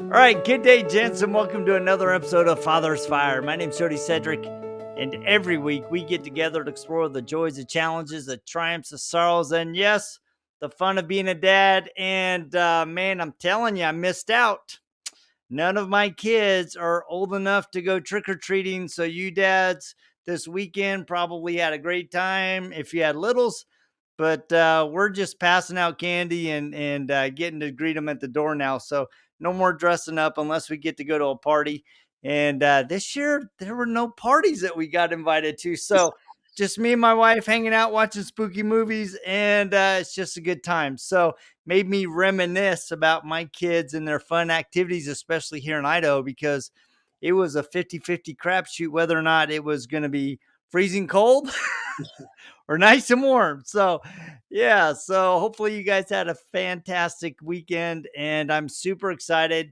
All right, good day, gents, and welcome to another episode of Father's Fire. My name's Jody Cedric, and every week we get together to explore the joys, the challenges, the triumphs, the sorrows, and yes, the fun of being a dad. And man, I'm telling you, I missed out. None of my kids are old enough to go trick or treating. So, you dads this weekend probably had a great time if you had littles, but we're just passing out candy and getting to greet them at the door now. So, no more dressing up unless we get to go to a party. And this year, there were no parties that we got invited to. So, just me and my wife hanging out watching spooky movies, and it's just a good time. So, made me reminisce about my kids and their fun activities, especially here in Idaho, because it was a 50-50 crapshoot whether or not it was going to be freezing cold or nice and warm. So, yeah. So, hopefully, you guys had a fantastic weekend, and I'm super excited.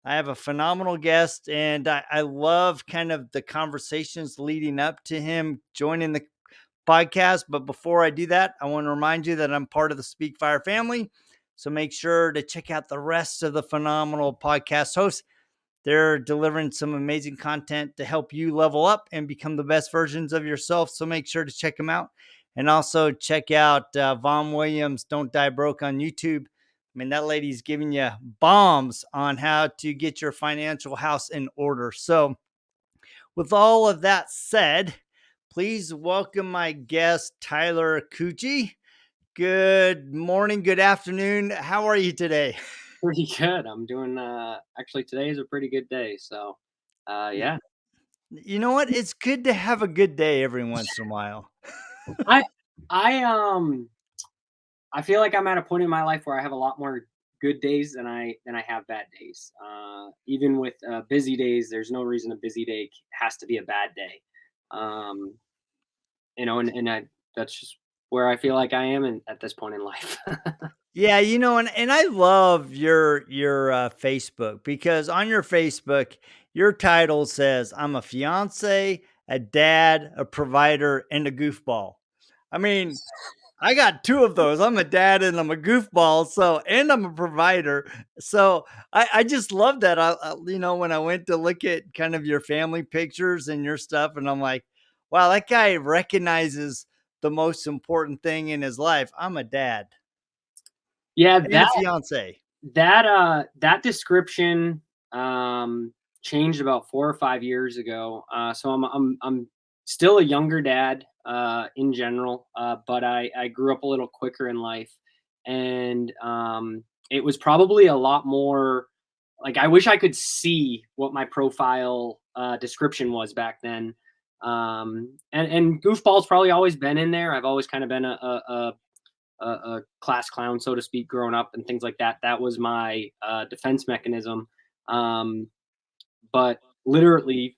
I have a phenomenal guest, and I love kind of the conversations leading up to him joining the podcast. But before I do that, I want to remind you that I'm part of the Speak Fire family. So make sure to check out the rest of the phenomenal podcast hosts. They're delivering some amazing content to help you level up and become the best versions of yourself. So make sure to check them out. And also check out Vaughn Williams, Don't Die Broke on YouTube. I mean, that lady's giving you bombs on how to get your financial house in order. So, with all of that said, please welcome my guest, Tyler Cucchi. Good morning, good afternoon. How are you today? Pretty good. I'm doing actually today is a pretty good day. So yeah. You know what? It's good to have a good day every once in a while. I I I feel like I'm at a point in my life where I have a lot more good days than I have bad days. Even with busy days, there's no reason a busy day has to be a bad day. Um, and I that's just where I feel like I am at this point in life. Yeah, and I love your Facebook, because on your Facebook, your title says, "I'm a fiance, a dad, a provider, and a goofball." I mean, I got 2 of those. I'm a dad and I'm a goofball, and I'm a provider. So, I just love that. When I went to look at kind of your family pictures and your stuff, and I'm like, "Wow, that guy recognizes the most important thing in his life. I'm a dad Yeah, and a fiance." that description changed about 4 or 5 years ago. So I'm still a younger dad in general, but I grew up a little quicker in life, and it was probably a lot more like I wish I could see what my profile description was back then. And goofball's probably always been in there. I've always kind of been a class clown, so to speak, growing up and things like that. That was my defense mechanism. Um, but literally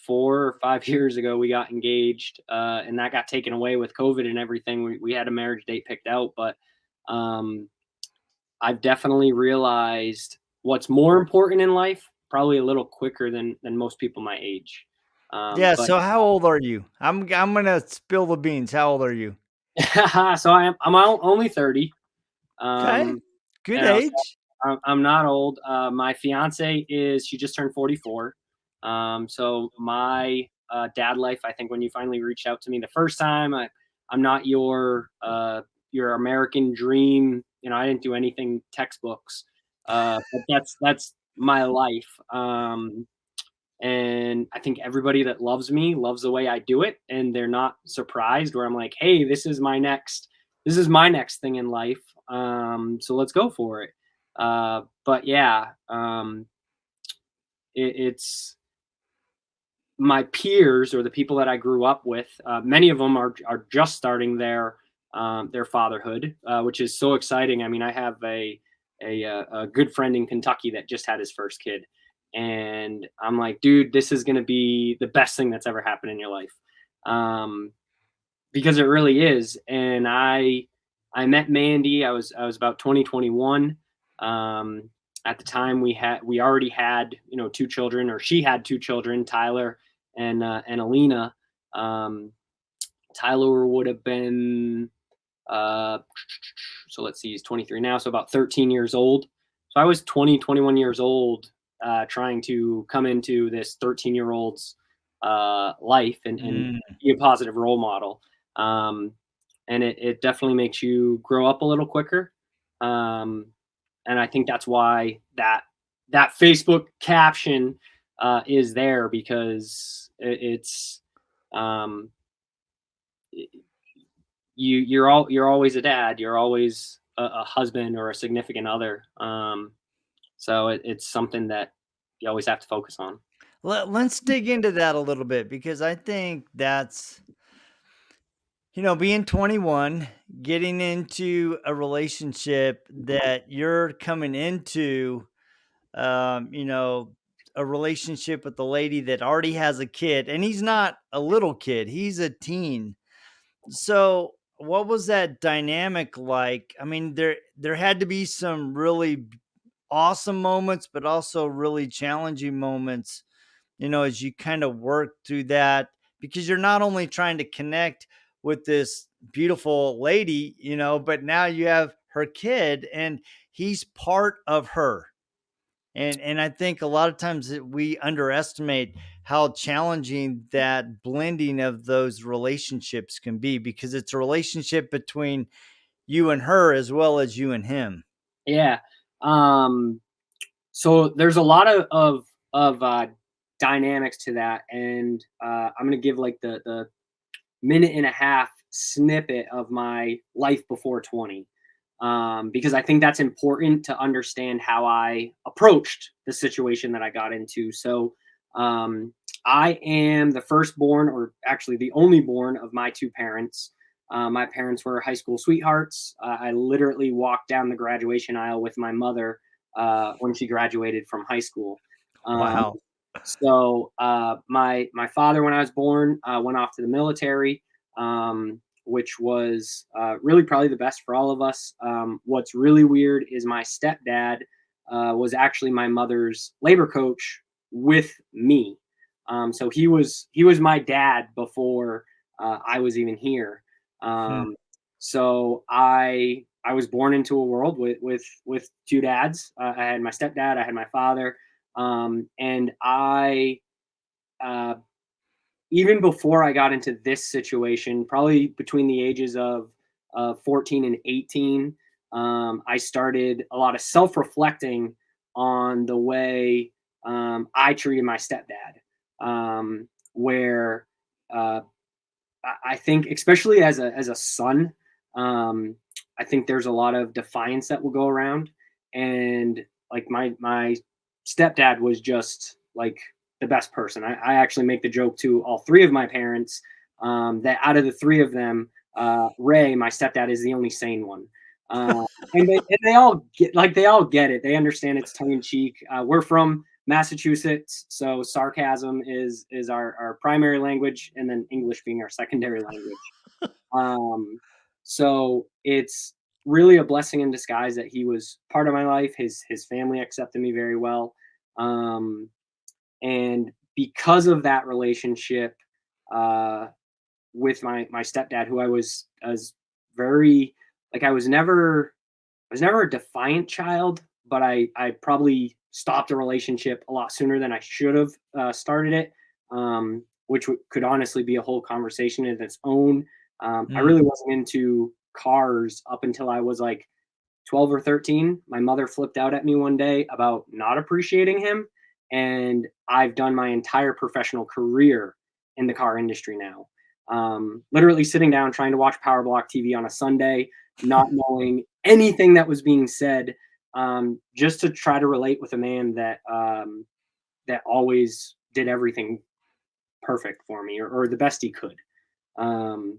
4 or 5 years ago, we got engaged, and that got taken away with COVID and everything. We had a marriage date picked out, but um, I've definitely realized what's more important in life probably a little quicker than most people my age. Yeah, But so how old are you? I'm gonna spill the beans. How old are you? so only 30. Okay, Um, good and I was age. I'm not old. My fiance she just turned 44. So my dad life, I think when you finally reached out to me the first time, I'm not your American dream. I didn't do anything textbooks, but that's my life. And I think everybody that loves me loves the way I do it, and they're not surprised where I'm like, hey, this is my next thing in life. So let's go for it. But yeah, it's my peers or the people that I grew up with. Many of them are just starting their fatherhood, which is so exciting. I mean, I have a good friend in Kentucky that just had his first kid, and I'm like, dude, this is gonna be the best thing that's ever happened in your life, because it really is. And I met Mandy. I was about 2021. At the time, we already had 2 children, or she had 2 children, Tyler and Alina. Um, Tyler would have been so let's see, he's 23 now, so about 13 years old. So I was 20, 21 years old, trying to come into this 13-year-old's life and Mm. be a positive role model. Um, and it definitely makes you grow up a little quicker. Um, and I think that's why that Facebook caption is there, because it's um, you're always a dad, you're always a husband or a significant other. So it's something that you always have to focus on. Let's dig into that a little bit because I think that's, being 21, getting into a relationship that you're coming into, you know, a relationship with a lady that already has a kid, and he's not a little kid, he's a teen. So, what was that dynamic like? I mean, there had to be some really awesome moments, but also really challenging moments, as you kind of work through that, because you're not only trying to connect with this beautiful lady, but now you have her kid and he's part of her. And I think a lot of times that we underestimate how challenging that blending of those relationships can be, because it's a relationship between you and her as well as you and him. Yeah. Um, so there's a lot of dynamics to that, and I'm gonna give like the minute and a half snippet of my life before 20, because I think that's important to understand how I approached the situation that I got into. So um, I am the firstborn, or actually the only born, of my two parents. My parents were high school sweethearts. I literally walked down the graduation aisle with my mother when she graduated from high school. Um, Wow. my father, when I was born, went off to the military, which was really probably the best for all of us. What's really weird is my stepdad was actually my mother's labor coach with me. So he was my dad before I was even here. Hmm. Um, so I was born into a world with two dads. I had my stepdad, I had my father, and I uh, even before I got into this situation, probably between the ages of 14 and 18, I started a lot of self reflecting on the way I treated my stepdad. Where uh, I think, especially as a son, um, I think there's a lot of defiance that will go around, and like my stepdad was just like the best person. I actually make the joke to all three of my parents, that out of the three of them, Ray, my stepdad, is the only sane one. Uh, and they all get it. They understand it's tongue in cheek. We're from Massachusetts, so sarcasm is our primary language, and then English being our secondary language. Um, so it's really a blessing in disguise that he was part of my life. His family accepted me very well, um, and because of that relationship uh, with my stepdad, who I was very, like, I was never a defiant child, but I probably stopped a relationship a lot sooner than I should have started it, which could honestly be a whole conversation in its own. I Mm. really wasn't into cars up until I was like 12 or 13. My mother flipped out at me one day about not appreciating him, and I've done my entire professional career in the car industry now. Literally sitting down trying to watch Power Block TV on a Sunday, not knowing anything that was being said, just to try to relate with a man that always did everything perfect for me, or the best he could. Um,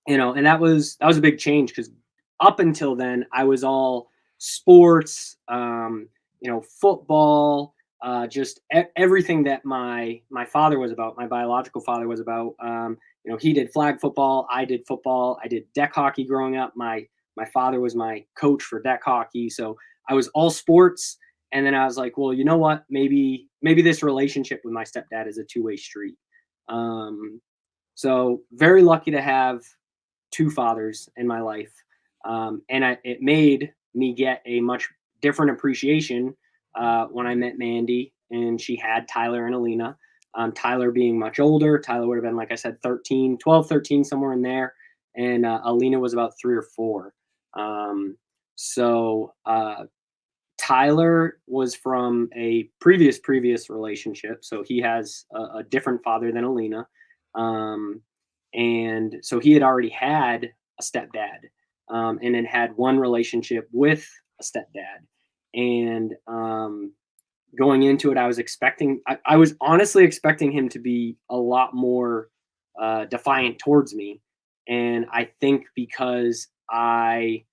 and that was a big change, because up until then I was all sports, football, just everything that my father was about, my biological father was about. He did flag football, I did football, I did deck hockey growing up. My father was my coach for deck hockey, so I was all sports. And then I was like, well, you know what, maybe this relationship with my stepdad is a two-way street. So very lucky to have two fathers in my life, and it made me get a much different appreciation when I met Mandy, and she had Tyler and Alina. Tyler being much older. Tyler would have been, like I said, 13, 12, 13, somewhere in there. And Alina was about 3 or 4. So Tyler was from a previous relationship, so he has a different father than Alina, and so he had already had a stepdad, and then had one relationship with a stepdad, and going into it, I was honestly expecting him to be a lot more defiant towards me, and I think because I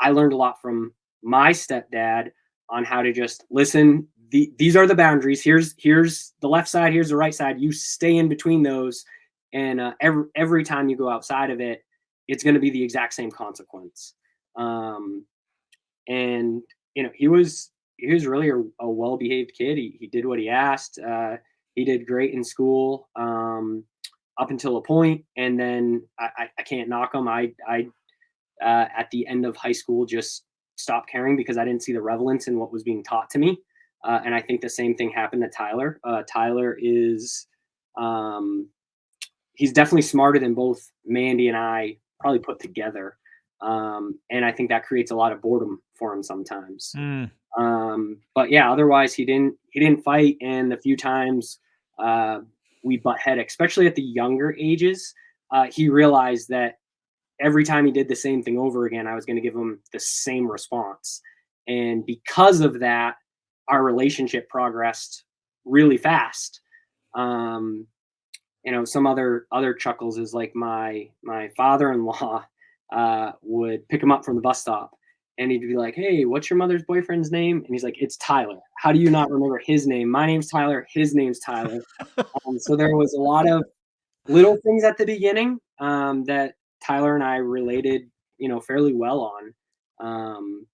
learned a lot from my stepdad on how to just listen. These are the boundaries. Here's the left side. Here's the right side. You stay in between those, and every time you go outside of it, it's going to be the exact same consequence. Um, and he was really a well behaved kid. He did what he asked. He did great in school up until a point, and then I can't knock him. I at the end of high school just stopped caring because I didn't see the relevance in what was being taught to me. And I think the same thing happened to Tyler. Tyler is he's definitely smarter than both Mandy and I probably put together. And I think that creates a lot of boredom for him sometimes. Mm. But yeah, otherwise he didn't fight, and the few times we butt head, especially at the younger ages, he realized that every time he did the same thing over again, I was going to give him the same response. And because of that, our relationship progressed really fast. Some other chuckles is like my father-in-law would pick him up from the bus stop, and he'd be like, "Hey, what's your mother's boyfriend's name?" And he's like, "It's Tyler. How do you not remember his name? My name's Tyler. His name's Tyler." So there was a lot of little things at the beginning that Tyler and I related, fairly well on.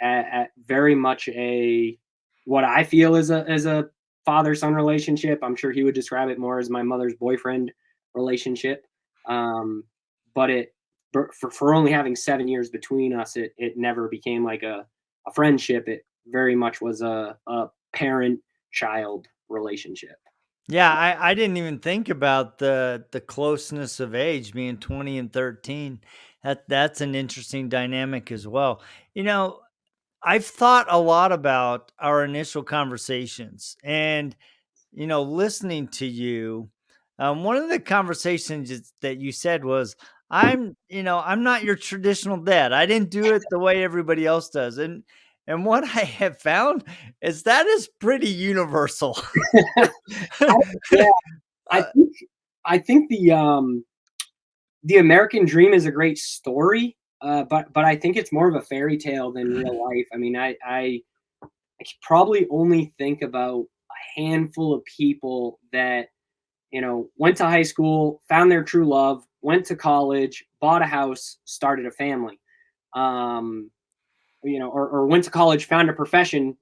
At very much a what I feel is a father son relationship. I'm sure he would describe it more as my mother's boyfriend relationship. But for only having 7 years between us, it never became like a friendship. It very much was a parent child relationship. Yeah, I didn't even think about the closeness of age being 20 and 13. That's an interesting dynamic as well. You know, I've thought a lot about our initial conversations and, listening to you. One of the conversations that you said was, I'm not your traditional dad. I didn't do it the way everybody else does. And what I have found is that is pretty universal. Yeah, I Uh, think I think the American dream is a great story, but I think it's more of a fairy tale than real life. I mean, I could probably only think about a handful of people that went to high school, found their true love, went to college, bought a house, started a family. Um, or went to college, found a profession,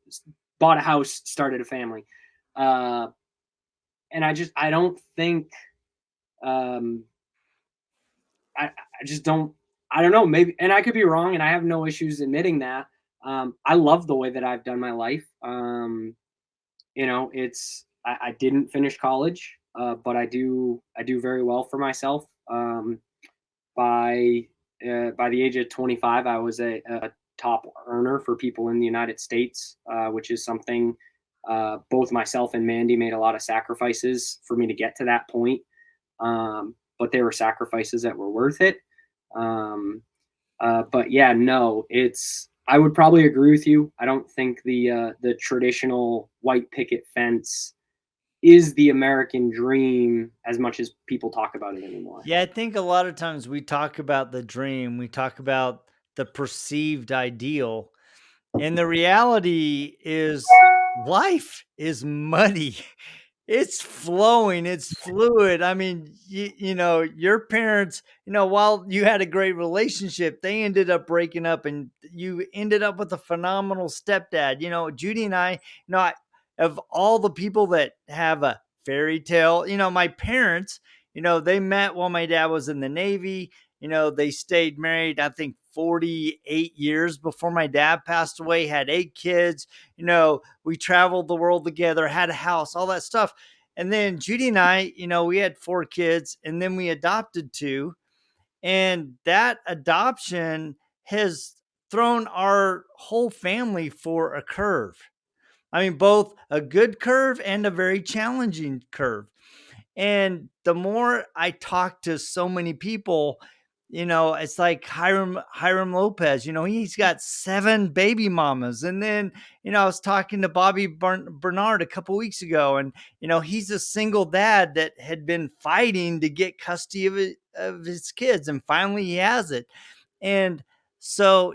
bought a house, started a family. Uh, and I don't think um, I just don't. I don't know. Maybe, and I could be wrong, and I have no issues admitting that. I love the way that I've done my life. It's I didn't finish college, but I do very well for myself. By the age of 25, I was a top earner for people in the United States, which is something both myself and Mandy made a lot of sacrifices for me to get to that point. But they were sacrifices that were worth it. But yeah, no, I would probably agree with you. I don't think the traditional white picket fence is the American dream as much as people talk about it anymore. yeah, I think a lot of times we talk about the dream, we talk about the perceived ideal, and the reality is life is muddy. It's flowing, it's fluid. I mean, your parents, while you had a great relationship, they ended up breaking up and you ended up with a phenomenal stepdad. Judy and of all the people that have a fairy tale, my parents, they met while my dad was in the Navy. They stayed married, I think 48 years before my dad passed away, had 8 kids. We traveled the world together, had a house, all that stuff. And then Judy and I, we had 4 kids, and then we adopted 2. And that adoption has thrown our whole family for a curve. I mean, both a good curve and a very challenging curve. And the more I talk to so many people, it's like Hiram Lopez. He's got 7 baby mamas. And then, I was talking to Bobby Bernard a couple weeks ago, and he's a single dad that had been fighting to get custody of his kids, and finally he has it. And so,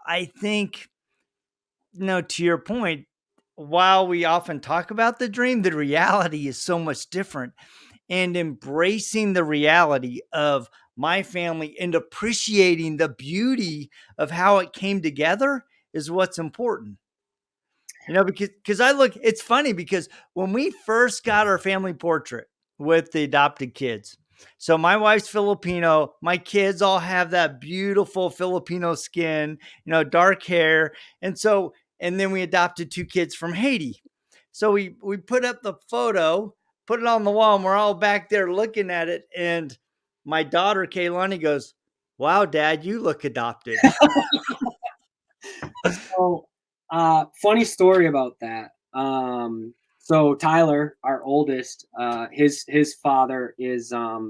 I think, to your point, while we often talk about the dream, the reality is so much different. And embracing the reality of my family and appreciating the beauty of how it came together is what's important. Because it's funny because when we first got our family portrait with the adopted kids, so my wife's Filipino, my kids all have that beautiful Filipino skin, dark hair. And then we adopted 2 kids from Haiti. So we put up the photo, put it on the wall, and we're all back there looking at it. And my daughter, Kaylani, goes, "Wow, Dad, you look adopted." So, funny story about that. So Tyler, our oldest, his father is where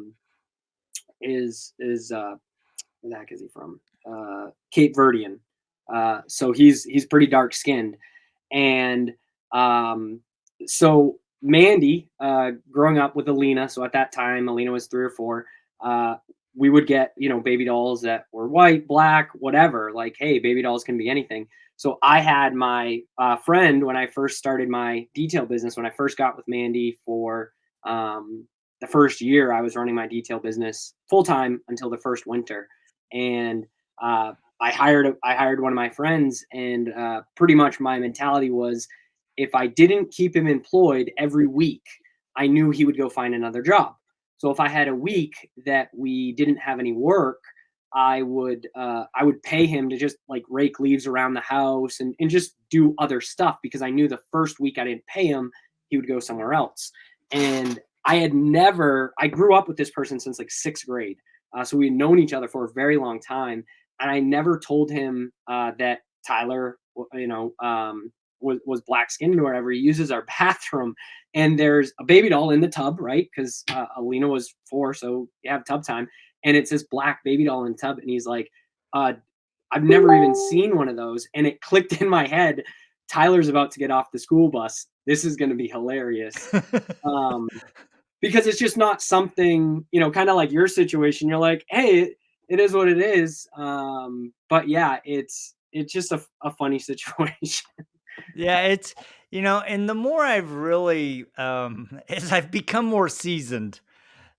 the heck is he from? Cape Verdean. So he's pretty dark skinned, and so Mandy, growing up with Alina, so at that time Alina was 3 or 4. We would get baby dolls that were white, black, whatever. Like, hey, baby dolls can be anything. So I had my friend when I first started my detail business. When I first got with Mandy for the first year, I was running my detail business full time until the first winter, and I hired one of my friends, and pretty much my mentality was, if I didn't keep him employed every week, I knew he would go find another job. So if I had a week that we didn't have any work, I would pay him to just like rake leaves around the house and just do other stuff, because I knew the first week I didn't pay him, he would go somewhere else. And I grew up with this person since like 6th grade. So we had known each other for a very long time. And I never told him that Tyler, was black skinned or whatever. He uses our bathroom, and there's a baby doll in the tub, right? Because Alina was 4, so you have tub time, and it's this black baby doll in the tub, and he's like, "I've never even seen one of those," and it clicked in my head. Tyler's about to get off the school bus. This is going to be hilarious. Because it's just not something, kind of like your situation. You're like, hey, it is what it is. But yeah, it's just a funny situation. Yeah, and the more I've really, as I've become more seasoned,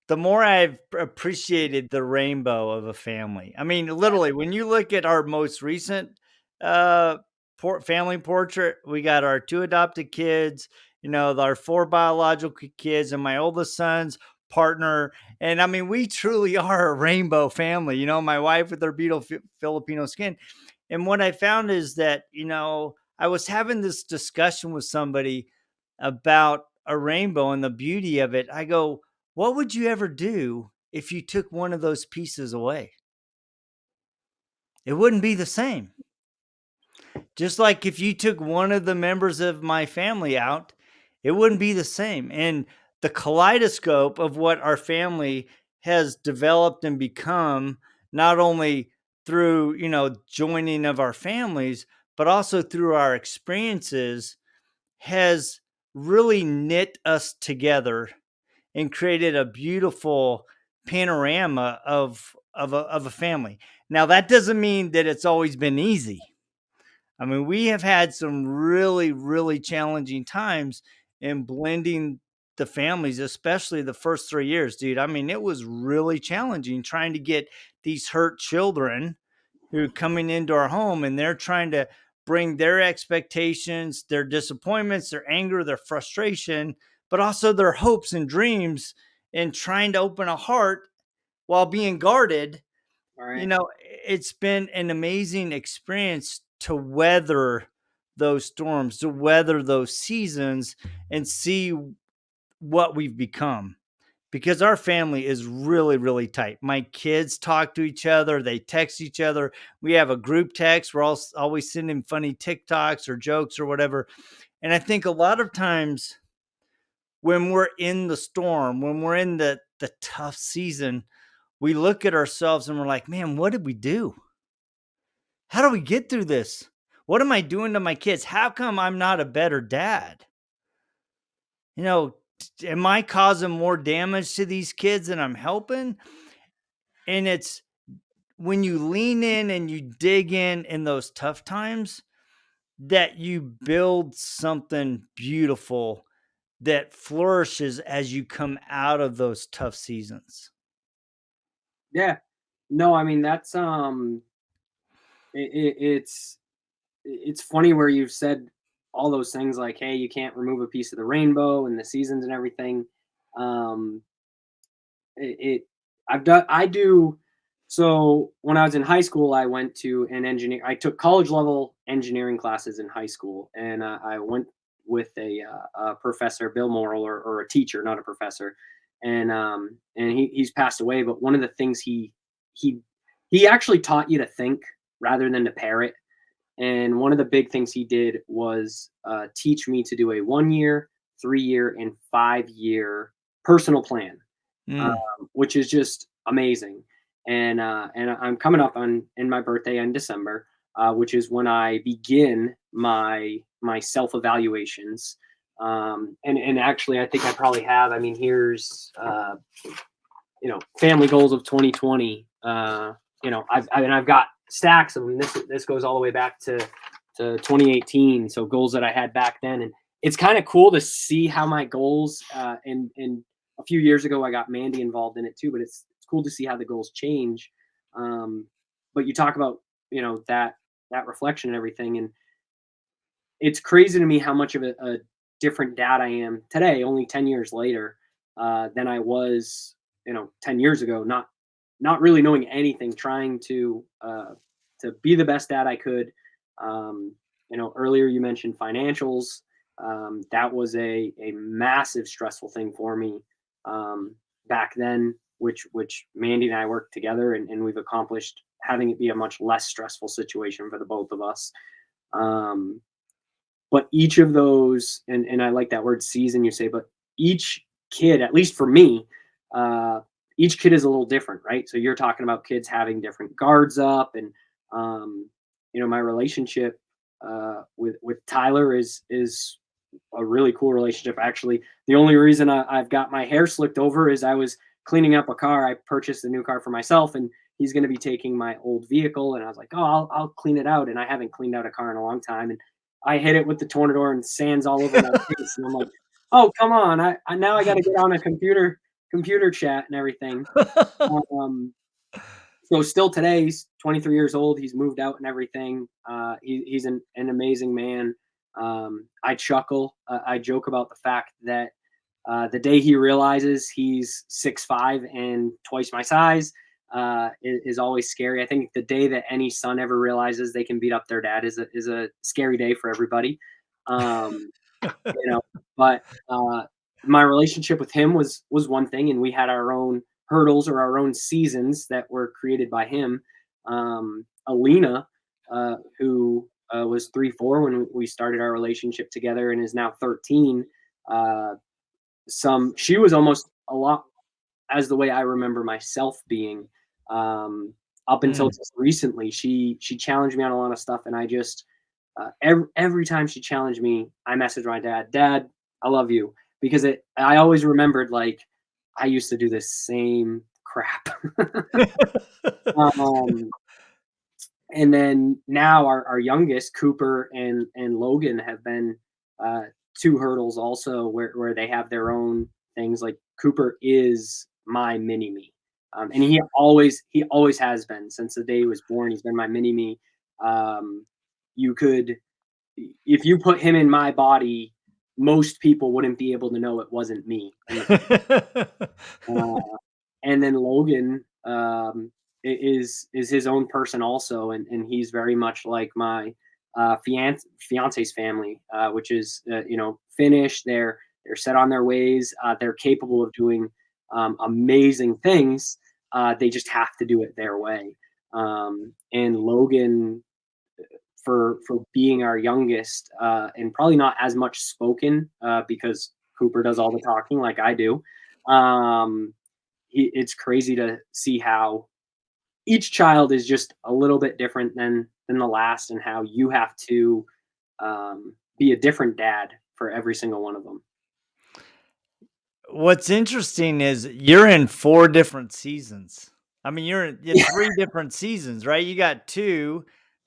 the more I've appreciated the rainbow of a family. I mean, literally, when you look at our most recent uh, family portrait, we got our 2 adopted kids, our 4 biological kids, and my oldest son's partner. And I mean, we truly are a rainbow family. My wife with her beautiful Filipino skin. And what I found is that, I was having this discussion with somebody about a rainbow and the beauty of it. I go, what would you ever do if you took one of those pieces away? It wouldn't be the same. Just like if you took one of the members of my family out, it wouldn't be the same. And the kaleidoscope of what our family has developed and become, not only through, joining of our families, but also through our experiences, has really knit us together and created a beautiful panorama of a family. Now, that doesn't mean that it's always been easy. I mean, we have had some really, really challenging times in blending the families, especially the first 3 years, dude. I mean, it was really challenging trying to get these hurt children who are coming into our home, and they're trying to bring their expectations, their disappointments, their anger, their frustration, but also their hopes and dreams, and trying to open a heart while being guarded. All You right. know, it's been an amazing experience to weather those storms, to weather those seasons and see what we've become. Because our family is really, really tight. My kids talk to each other, they text each other. We have a group text. We're all always sending funny TikToks or jokes or whatever. And I think a lot of times when we're in the storm, when we're in the tough season, we look at ourselves and we're like, man, what did we do? How do we get through this? What am I doing to my kids? How come I'm not a better dad? You know, am I causing more damage to these kids than I'm helping? And it's when you lean in and you dig in those tough times that you build something beautiful that flourishes as you come out of those tough seasons. Yeah. No, I mean that's it's it's funny where you've said all those things like, hey, you can't remove a piece of the rainbow and the seasons and everything. Um, it I do. So when I was in high school, I went to an engineer. I took college level engineering classes in high school, and I went with a professor, Bill Morrill, or a teacher, not a professor, and he's passed away. But one of the things he he actually taught you to think rather than to parrot. And one of the big things he did was teach me to do a 1 year, 3 year, and 5 year personal plan, Mm. which is just amazing. And I'm coming up on in my birthday in December, which is when I begin my self evaluations. And actually, I think I probably have. I mean, here's family goals of 2020. I've got stacks of them. This goes all the way back to 2018. So goals that I had back then, and it's kind of cool to see how my goals. And a few years ago, I got Mandy involved in it too. But it's cool to see how the goals change. Um, but you talk about that reflection and everything, and it's crazy to me how much of a different dad I am today, only 10 years later, than I was, 10 years ago. Not really knowing anything, trying to be the best dad I could. Earlier you mentioned financials. That was a massive stressful thing for me back then, which Mandy and I worked together, and we've accomplished having it be a much less stressful situation for the both of us. Um, but each of those, and I like that word season you say, but each kid, at least for me, uh, each kid is a little different, right? So you're talking about kids having different guards up, and my relationship with Tyler is a really cool relationship. Actually, the only reason I've got my hair slicked over is I was cleaning up a car. I purchased a new car for myself, and he's going to be taking my old vehicle, and I was like, oh, I'll clean it out, and I haven't cleaned out a car in a long time, and I hit it with the tornador and sands all over my face, and I'm like, oh, come on, I now I got to get on a computer chat and everything. Um, so still today, he's 23 years old. He's moved out and everything. He's an amazing man. I chuckle. I joke about the fact that the day he realizes he's 6'5" and twice my size is always scary. I think the day that any son ever realizes they can beat up their dad is a scary day for everybody. Um, you know, but my relationship with him was one thing, and we had our own hurdles or our own seasons that were created by him. Alina, who was 3-4 when we started our relationship together and is now 13. uh, she was almost a lot as the way I remember myself being. um, Up until Mm. just recently, she challenged me on a lot of stuff, and I just every time she challenged me, I messaged my dad, Dad, I love you, because I always remembered like I used to do the same crap. um, and then now our youngest, Cooper and Logan, have been uh, two hurdles also where they have their own things. Like Cooper is my mini me, and he always has been since the day he was born. He's been my mini me. You could If you put him in my body, most people wouldn't be able to know it wasn't me. Uh, and then Logan. is his own person also, and he's very much like my fiance's family, which is Finnish. They're set on their ways. They're capable of doing amazing things. They just have to do it their way. And Logan, for being our youngest, and probably not as much spoken, because Cooper does all the talking like I do. It's crazy to see how each child is just a little bit different than the last, and how you have to be a different dad for every single one of them. What's interesting is you're in 4 different seasons. I mean, you're in Yeah. 3 different seasons, right? You got 2,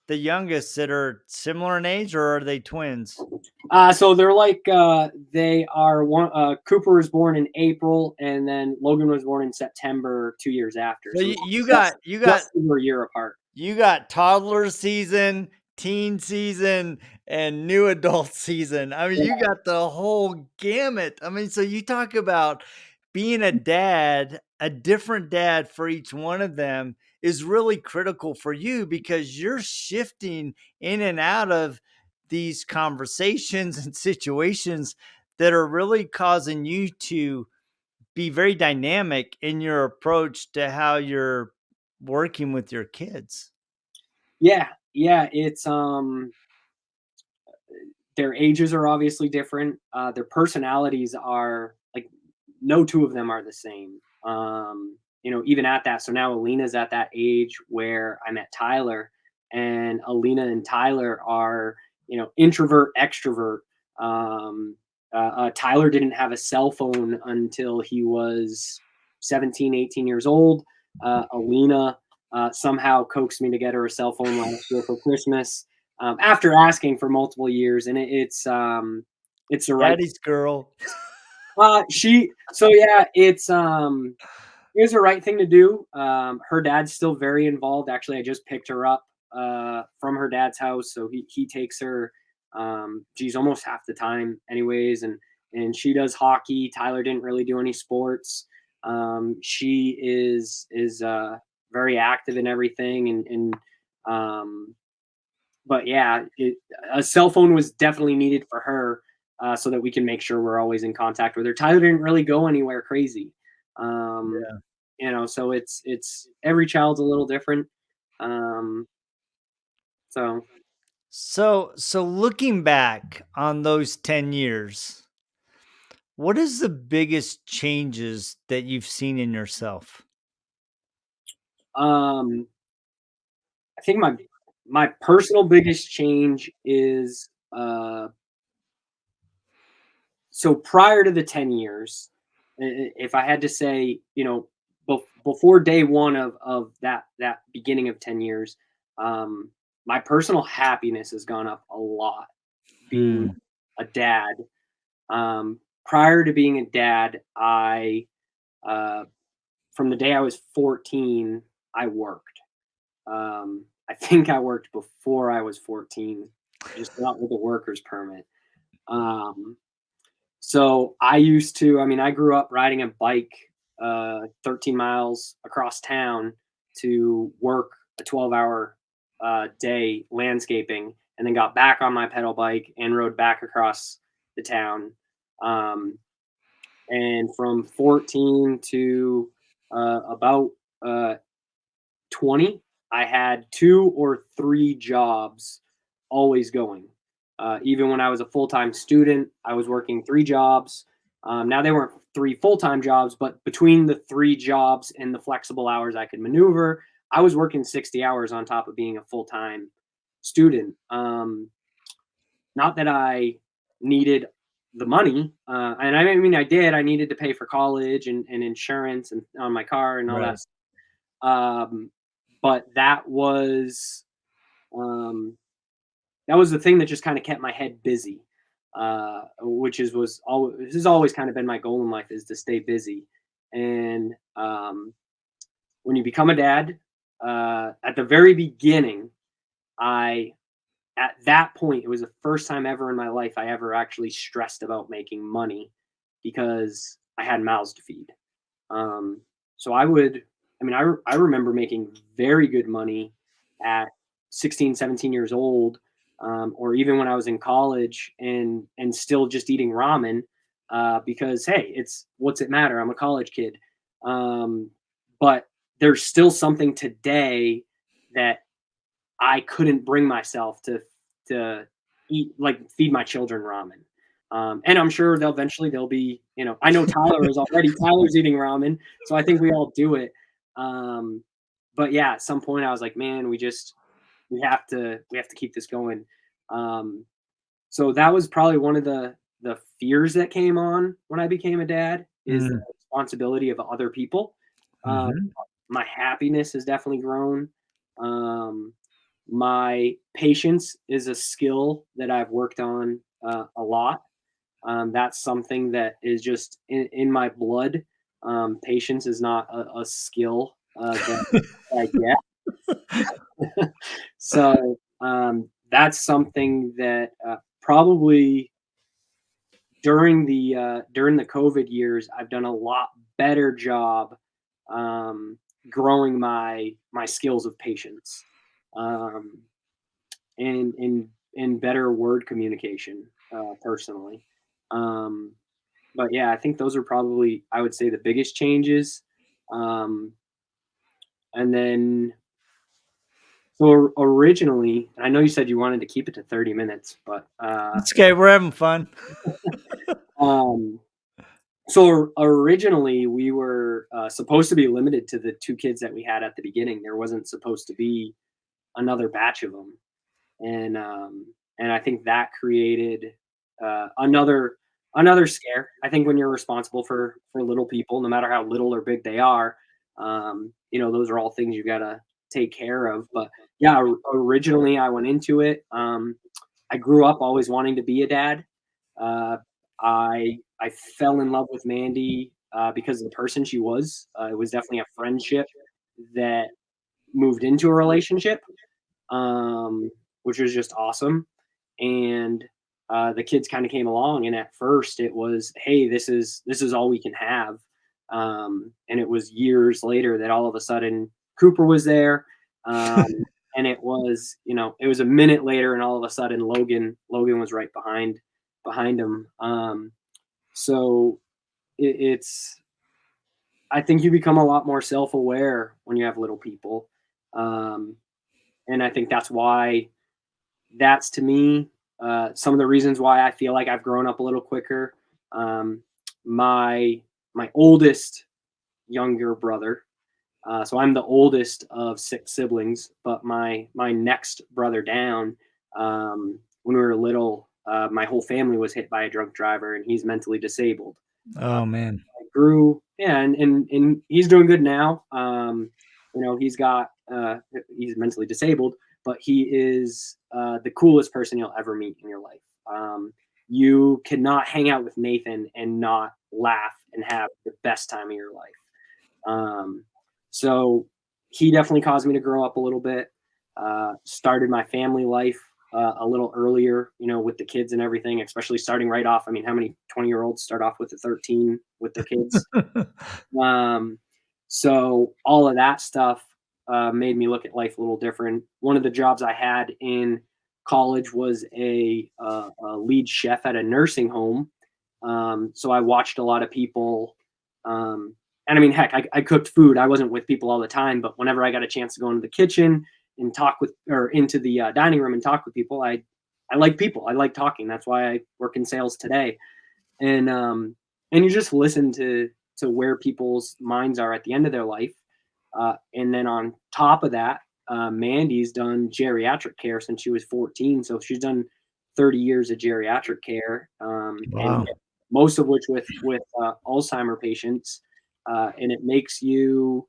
the youngest that are similar in age, or are they twins? So they're like they are one. Cooper was born in April, and then Logan was born in September 2 years after. So So you just got you got over a year apart. you got toddler season, teen season, and new adult season. I mean, you got the whole gamut. I mean, so you talk about being a different dad for each one of them is really critical for you because you're shifting in and out of these conversations and situations that are really causing you to be very dynamic in your approach to how you're working with your kids. Yeah, yeah. It's their ages are obviously different. Their personalities are like no two of them are the same. Even at that. So now Alina's at that age where I met Tyler, and Alina and Tyler are introvert extrovert. Tyler didn't have a cell phone until he was 17, 18 years old. Alina somehow coaxed me to get her a cell phone last year for Christmas, after asking for multiple years, and it's the right. Daddy's girl. She so yeah, it was the right thing to do. Her dad's still very involved. Actually, I just picked her up from her dad's house, so he takes her. She's almost half the time, anyways, and she does hockey. Tyler didn't really do any sports. She is very active in everything, and but yeah, a cell phone was definitely needed for her, so that we can make sure we're always in contact with her. Tyler didn't really go anywhere crazy. Um, Yeah. so it's every child's a little different. Um, so So looking back on those 10 years, what is the biggest changes that you've seen in yourself? um, I think my personal biggest change is so prior to the 10 years, if I had to say, before day one of that beginning of 10 years, my personal happiness has gone up a lot being Hmm. a dad. Prior to being a dad, uh, from the day I was 14, I worked. I think I worked before I was 14, just not with a worker's permit. Um, so I mean, I grew up riding a bike 13 miles across town to work a 12-hour day landscaping, and then got back on my pedal bike and rode back across the town. Um, and from 14 to about uh, 20, I had 2 or 3 jobs always going. Even when I was a full time student, I was working 3 jobs. Now they weren't 3 full time jobs, but between the 3 jobs and the flexible hours I could maneuver, I was working 60 hours on top of being a full time student. Not that I needed the money, and I mean I did. I needed to pay for college and insurance and on my car and all that. Right. Um, but um, that was the thing that just kind of kept my head busy, which is was always this has always kind of been my goal in life, is to stay busy. And when you become a dad, at the very beginning, I at that point, it was the first time ever in my life I ever actually stressed about making money, because I had mouths to feed. Um, so I mean, I remember making very good money at 16, 17 years old, or even when I was in college, and still just eating ramen, because hey, it's what's it matter? I'm a college kid. Um, but there's still something today that I couldn't bring myself to eat, like feed my children ramen. And I'm sure they'll be, I know Tyler is already Tyler's eating ramen, so I think we all do it. Um, but yeah, at some point I was like, man, we have to keep this going. Um, so that was probably one of the fears that came on when I became a dad, is the Mm, responsibility of other people. Um, mhm, my happiness has definitely grown. Um, my patience is a skill that I've worked on a lot. That's something that is just in my blood. Patience is not a skill that I get. So that's something that probably during the COVID years, I've done a lot better job um, growing my skills of patience, um, and better word communication, personally. Um, but yeah, I think those are probably, I would say, the biggest changes. Um, and then so originally, I know you said you wanted to keep it to 30 minutes, but it's okay, we're having fun. um, so originally we were supposed to be limited to the two kids that we had at the beginning. There wasn't supposed to be another batch of them, and I think that created another scare. I think when you're responsible for little people, no matter how little or big they are, those are all things you gotta take care of. But yeah, originally I went into it. I grew up always wanting to be a dad. Uh, I fell in love with Mandy because of the person she was. It was definitely a friendship that moved into a relationship, um, which was just awesome. And the kids kind of came along, and at first it was, hey, this is all we can have. And it was years later that all of a sudden Cooper was there. And it was a minute later, and all of a sudden Logan was right behind him. So it's I think you become a lot more self-aware when you have little people. Um, and I think that's to me some of the reasons why I feel like I've grown up a little quicker. Um, my my oldest younger brother, so I'm the oldest of six siblings, but my next brother down, when we were little, my whole family was hit by a drunk driver, and he's mentally disabled. Oh, man. Grew, yeah, and he's doing good now. He's mentally disabled, but he is the coolest person you'll ever meet in your life. You cannot hang out with Nathan and not laugh and have the best time of your life. So he definitely caused me to grow up a little bit. Started my family life a little earlier, with the kids and everything, especially starting right off. I mean, how many 20-year-olds start off with a 13 with their kids? Um, so all of that stuff made me look at life a little different. One of the jobs I had in college was a lead chef at a nursing home. So I watched a lot of people. And I mean, heck, I cooked food. I wasn't with people all the time, but whenever I got a chance to go into the kitchen and talk with, or into the dining room and talk with people, I like people. I like talking. That's why I work in sales today. And you just listen to where people's minds are at the end of their life. And then on top of that, Mandy's done geriatric care since she was 14, so she's done 30 years of geriatric care, and Wow. most of which with Alzheimer patients. And it makes you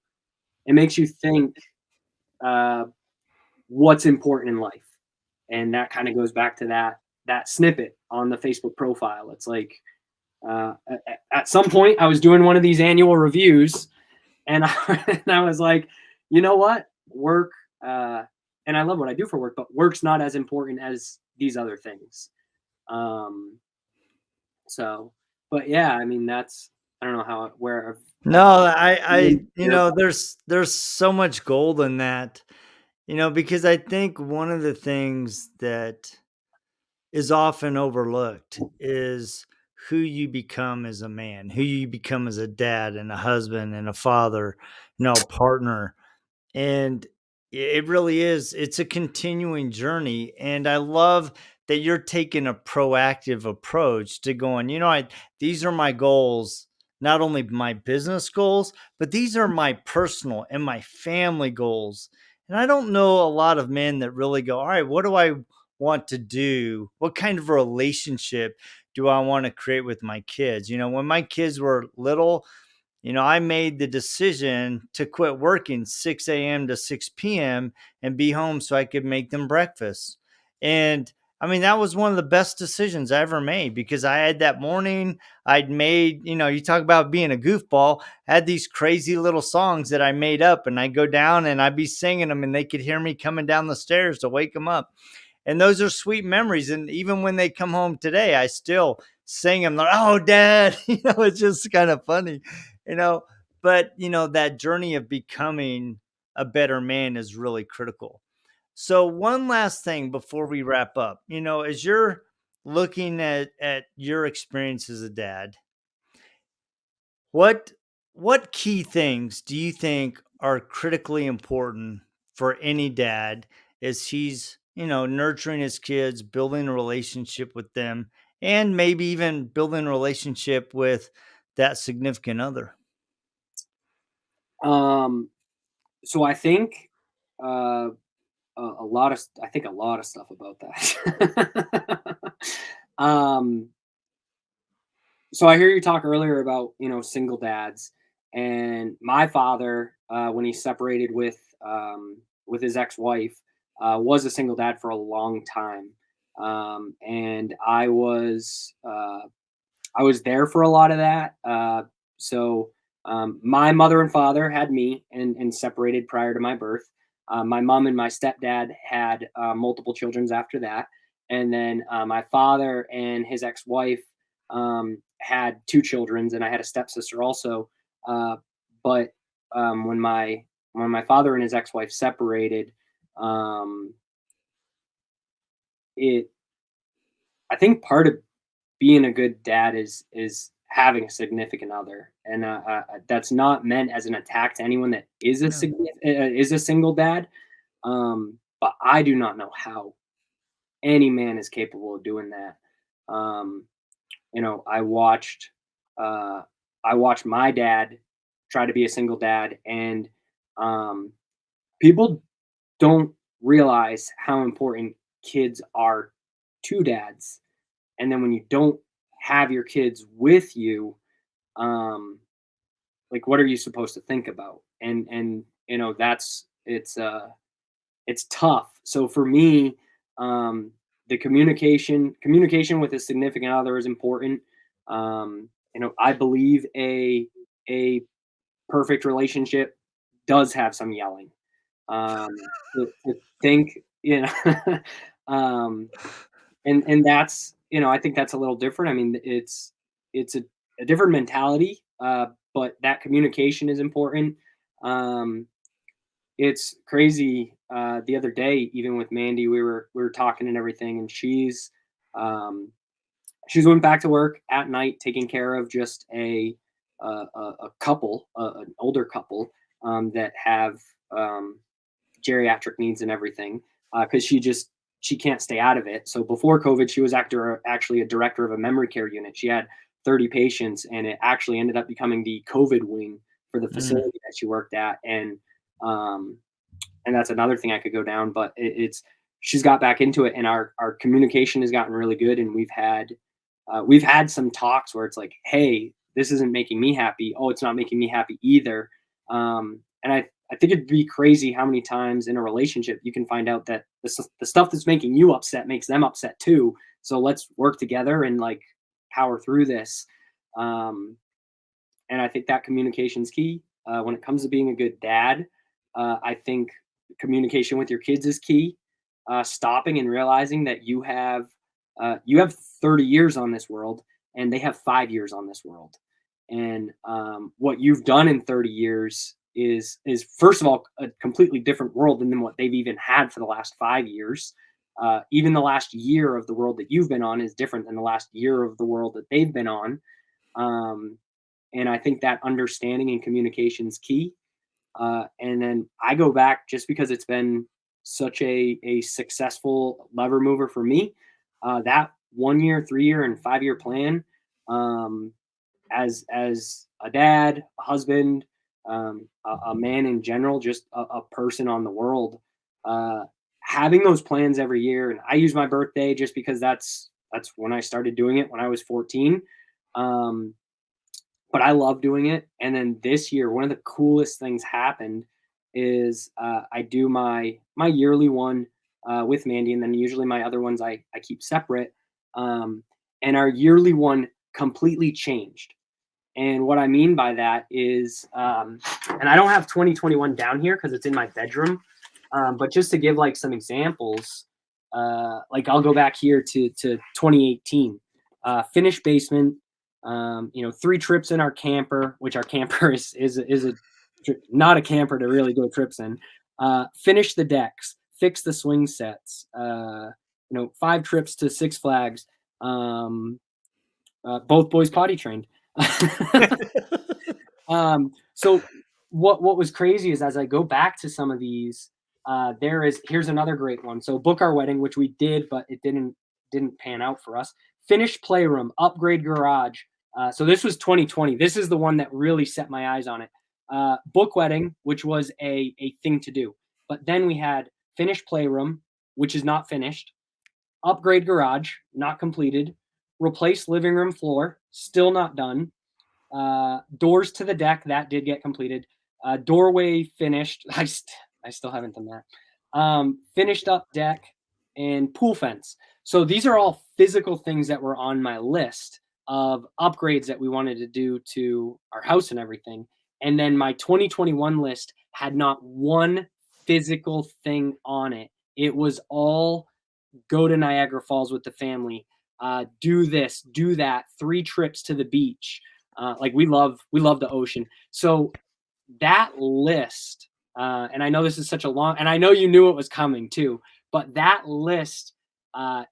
think uh, what's important in life, and that kind of goes back to that snippet on the Facebook profile. It's like at some point I was doing one of these annual reviews, and and I was like, you know what, work, uh, and I love what I do for work, but work's not as important as these other things. Um, so, but yeah, I mean, I don't know how where No, I've I there's so much gold in that, because I think one of the things that is often overlooked is who you become as a man, who you become as a dad and a husband and a father, partner. And it really is. It's a continuing journey. And I love that you're taking a proactive approach to going, these are my goals, not only my business goals, but these are my personal and my family goals. And I don't know a lot of men that really go, all right, what do I want to do? What kind of relationship do I want to create with my kids? When my kids were little, I made the decision to quit working 6 a.m. to 6 p.m. and be home so I could make them breakfast. And I mean, that was one of the best decisions I ever made because I had that morning, I'd made, you talk about being a goofball, I had these crazy little songs that I made up and I'd go down and I'd be singing them and they could hear me coming down the stairs to wake them up. And those are sweet memories. And even when they come home today, I still sing them. Like, oh, dad, it's just kind of funny, you know. But that journey of becoming a better man is really critical. So one last thing before we wrap up, as you're looking at your experience as a dad, what what key things do you think are critically important for any dad as he's, nurturing his kids, building a relationship with them, and maybe even building a relationship with that significant other? um so I think uh I think a lot of stuff about that. um so I hear you talk earlier about, single dads, and my father, when he separated with his ex-wife, was a single dad for a long time. And I was there for a lot of that. So my mother and father had me and separated prior to my birth. My mom and my stepdad had multiple children after that. And then my father and his ex wife had two children, and I had a stepsister also. Uh, but when my father and his ex wife separated, um, it I think part of being a good dad is having a significant other, and that's not meant as an attack to anyone that Yeah. is a single dad. But I do not know how any man is capable of doing that. Um, you know, uh, I watched my dad try to be a single dad, and um, people don't realize how important kids are to dads. And then when you don't have your kids with you, um like, what are you supposed to think about? And that's it's tough. So for me, the communication with a significant other is important. I believe a perfect relationship does have some yelling. To think, um and that's, I think that's a little different. I mean, it's a different mentality, but that communication is important. um it's crazy. The other day, even with Mandy, we were talking and everything, and um she's went back to work at night taking care of just a couple, an older couple, that have um geriatric needs and everything, because she can't stay out of it. So before COVID, she was actually a director of a memory care unit. She had 30 patients, and it actually ended up becoming the COVID wing for the Mm. facility that she worked at. Um, and that's another thing I could go down, but it's she's got back into it, and our communication has gotten really good, and we've had some talks where it's like, hey, this isn't making me happy. Oh, it's not making me happy either. And I think it'd be crazy how many times in a relationship you can find out that the stuff that's making you upset makes them upset too. So let's work together and like power through this. Um, and I think that communication's key. When it comes to being a good dad, I think communication with your kids is key. Stopping and realizing that you have 30 years on this world, and they have 5 years on this world, And what you've done in 30 years is first of all a completely different world than what they've even had for the last 5 years. Even the last year of the world that you've been on is different than the last year of the world that they've been on. Um, and I think that understanding and communication is key. And then I go back just because it's been such a successful lever mover for me. That 1 year, 3 year, and 5 year plan, um, as a dad, a husband, a man in general, just a person on the world, uh, having those plans every year. And I use my birthday just because that's when I started doing it when I was 14. Um, but I love doing it. And then this year, one of the coolest things happened is I do my yearly one with Mandy, and then usually my other ones I keep separate. Um, and our yearly one completely changed. And what I mean by that is, and I don't have 2021 down here because it's in my bedroom, but just to give like some examples, like I'll go back here to 2018, finished basement, 3 trips in our camper, which our camper is not a camper to really go trips in. Finish the decks, fix the swing sets, 5 trips to Six Flags, both boys potty trained. So what was crazy is as I go back to some of these, here's another great one. So book our wedding, which we did, but it didn't pan out for us. Finish playroom, upgrade garage. So this was 2020. This is the one that really set my eyes on it. Book wedding, which was a thing to do. But then we had finish playroom, which is not finished. Upgrade garage, not completed. Replace living room floor, still not done. Doors to the deck, that did get completed. Doorway finished. I still haven't done that. Finished up deck and pool fence. So these are all physical things that were on my list of upgrades that we wanted to do to our house and everything. And then my 2021 list had not one physical thing on it. It was all go to Niagara Falls with the family, do this, do that, 3 trips to the beach. Like we love the ocean. So that list, and I know this is such a long, and I know you knew it was coming too, but that list, I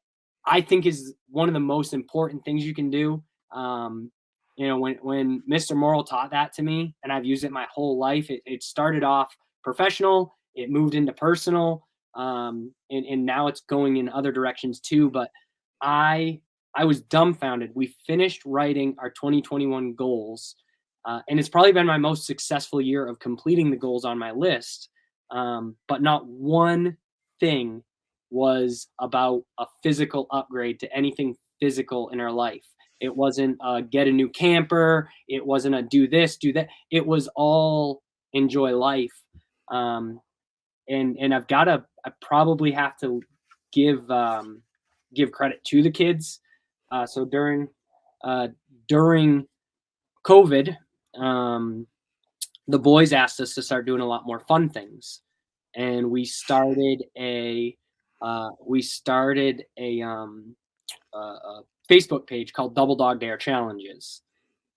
think is one of the most important things you can do. When Mr. Morrill taught that to me, and I've used it my whole life, it started off professional, it moved into personal, and now it's going in other directions too. But I was dumbfounded. We finished writing our 2021 goals, and it's probably been my most successful year of completing the goals on my list. But not one thing was about a physical upgrade to anything physical in our life. It wasn't get a new camper. It wasn't a do this, do that. It was all enjoy life. And I probably have to give credit to the kids. So during COVID, the boys asked us to start doing a lot more fun things, and we started a Facebook page called Double Dog Dare Challenges,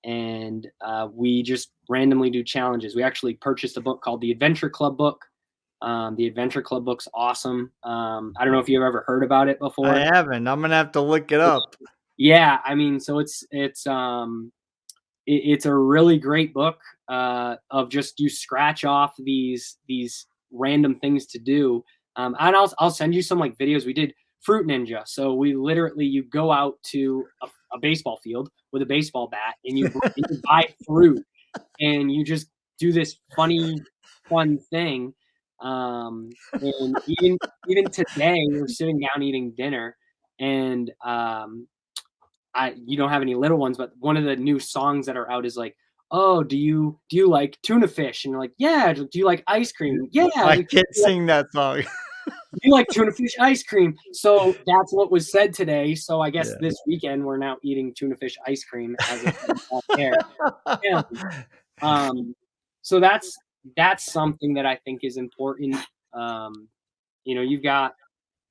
and we just randomly do challenges. We actually purchased a book called the Adventure Club book. The Adventure Club book's awesome. I don't know if you've ever heard about it before. I haven't. I'm gonna have to look it up. Yeah, I mean, so it's a really great book of just you scratch off these random things to do. And I'll send you some like videos. We did Fruit Ninja. So you go out to a baseball field with a baseball bat and you buy fruit and you just do this fun thing. And even today we're sitting down eating dinner and you don't have any little ones, but one of the new songs that are out is like, oh, do you like tuna fish? And you're like, yeah. Do you like ice cream? Yeah. I can't sing that song. Do you like tuna fish ice cream? So that's what was said today. So I guess this weekend we're now eating tuna fish ice cream as there. Yeah. So that's something that I think is important.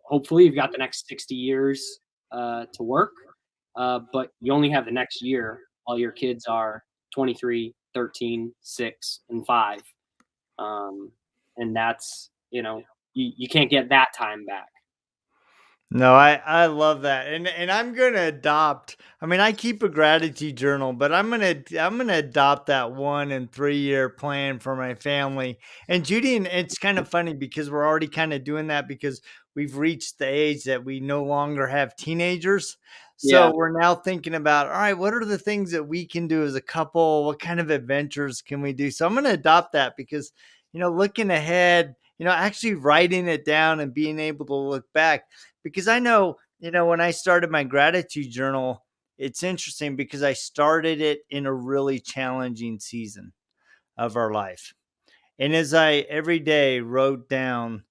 Hopefully you've got the next 60 years to work. But you only have the next year while your kids are 23, 13, 6, and 5. And that's, you can't get that time back. No, I love that. And I'm going to adopt. I mean, I keep a gratitude journal, but I'm going to adopt that 1 and 3 year plan for my family. And Judy, and it's kind of funny because we're already kind of doing that because we've reached the age that we no longer have teenagers. Yeah. So we're now thinking about, all right, what are the things that we can do as a couple? What kind of adventures can we do? So I'm going to adopt that because, looking ahead, actually writing it down and being able to look back, because I know, when I started my gratitude journal, it's interesting because I started it in a really challenging season of our life. And as I every day wrote down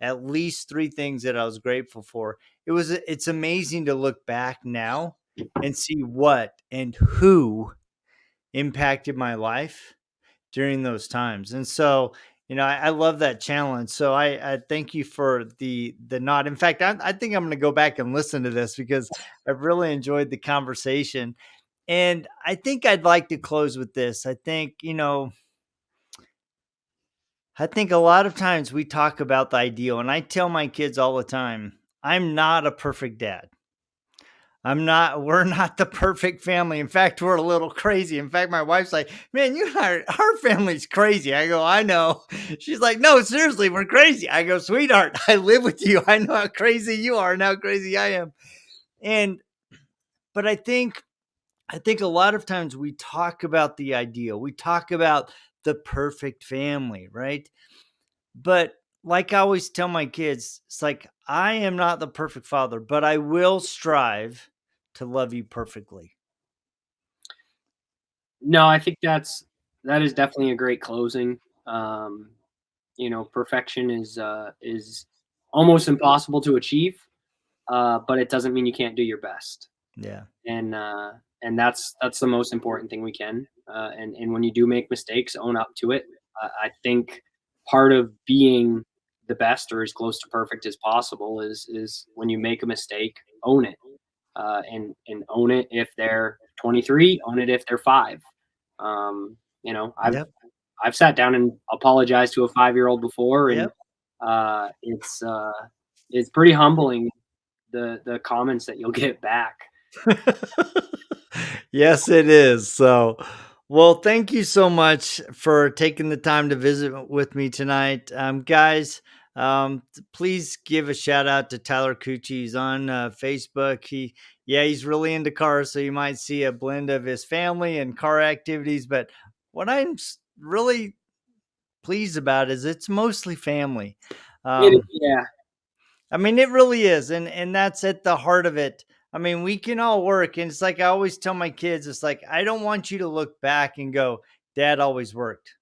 at least 3 things that I was grateful for, it's amazing to look back now and see what and who impacted my life during those times. And so, I love that challenge. So I thank you for the nod. In fact, I think I'm going to go back and listen to this because I've really enjoyed the conversation. And I think I'd like to close with this. I think a lot of times we talk about the ideal, and I tell my kids all the time, I'm not a perfect dad. We're not the perfect family. In fact, we're a little crazy. In fact, my wife's like, man, our family's crazy. I go, I know. She's like, no, seriously, we're crazy. I go, sweetheart, I live with you. I know how crazy you are and how crazy I am. And, but I think a lot of times we talk about the ideal. We talk about the perfect family, right? But like I always tell my kids, it's like, I am not the perfect father, but I will strive to love you perfectly. No, I think that is definitely a great closing. Perfection is almost impossible to achieve, but it doesn't mean you can't do your best. Yeah. And that's the most important thing we can. And when you do make mistakes, own up to it. I think part of being the best or as close to perfect as possible is when you make a mistake, own it, and own it if they're 23, own it if they're 5. Um, you know, I've Yep. I've sat down and apologized to a 5-year-old before, and Yep. uh, it's uh, it's pretty humbling the comments that you'll get back. Yes, it is. So, well, thank you so much for taking the time to visit with me tonight. Guys, please give a shout out to Tyler Cucchi. He's on Facebook. He's really into cars. So you might see a blend of his family and car activities. But what I'm really pleased about is it's mostly family. Um, Yeah. I mean, it really is, and that's at the heart of it. I mean, we can all work, and it's like I always tell my kids, it's like I don't want you to look back and go, "Dad always worked."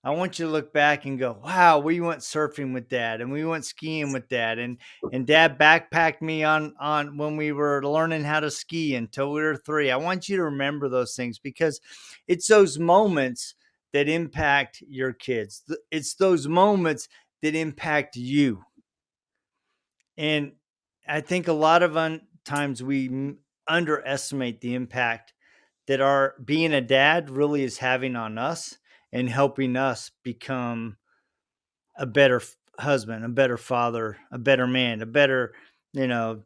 I want you to look back and go, "Wow, we went surfing with Dad, and we went skiing with Dad, and Dad backpacked me on when we were learning how to ski until we were 3." I want you to remember those things because it's those moments that impact your kids. It's those moments that impact you. And I think a lot of times we underestimate the impact that our being a dad really is having on us and helping us become a better husband, a better father, a better man, a better,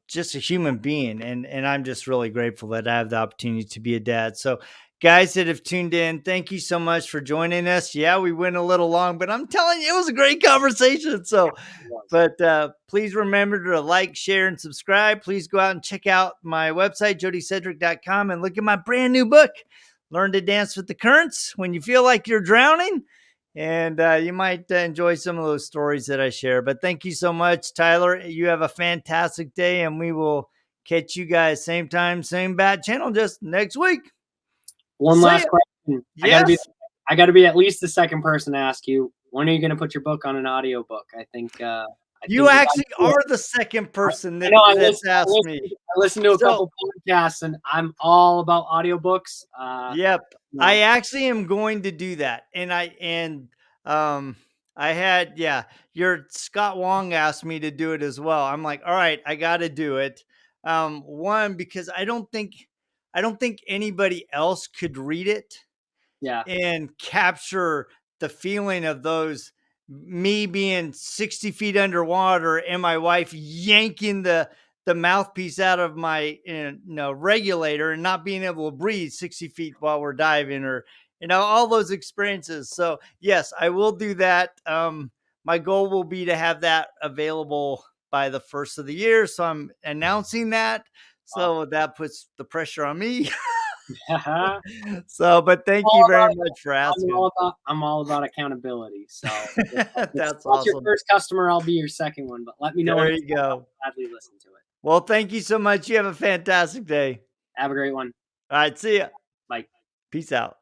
just a human being. And I'm just really grateful that I have the opportunity to be a dad. So, guys that have tuned in, thank you so much for joining us. Yeah, we went a little long, but I'm telling you, it was a great conversation. So, but please remember to like, share, and subscribe. Please go out and check out my website, jodycedric.com, and look at my brand new book, Learn to Dance with the Currents When You Feel Like You're Drowning. And you might enjoy some of those stories that I share. But thank you so much, Tyler. You have a fantastic day, and we will catch you guys same time, same bat channel just next week. One See last ya. question. Yes. I gotta be at least the second person to ask you, when are you gonna put your book on an audiobook? I You think you got actually to do it. are the second person I know that's asked me. I listened to a So, couple podcasts, and I'm all about audiobooks. yep. You I know, actually am going to do that. Um I had, your Scott Wong asked me to do it as well. I'm like, all right, I got to do it. One, because I don't think anybody else could read it Yeah. and capture the feeling of those, me being 60 feet underwater and my wife yanking the mouthpiece out of my regulator and not being able to breathe 60 feet while we're diving, or all those experiences. So yes, I will do that. My goal will be to have that available by the first of the year, so I'm announcing that, so that puts the pressure on me. I'm So, but thank you all very about much for I'm asking. all about I'm all about accountability. So if it's That's not your awesome. first customer, I'll be your second one. But let me know when There it's you not. go. I'll gladly listen to it. Well, thank you so much. You have a fantastic day. Have a great one. All right, see ya. Bye. Peace out.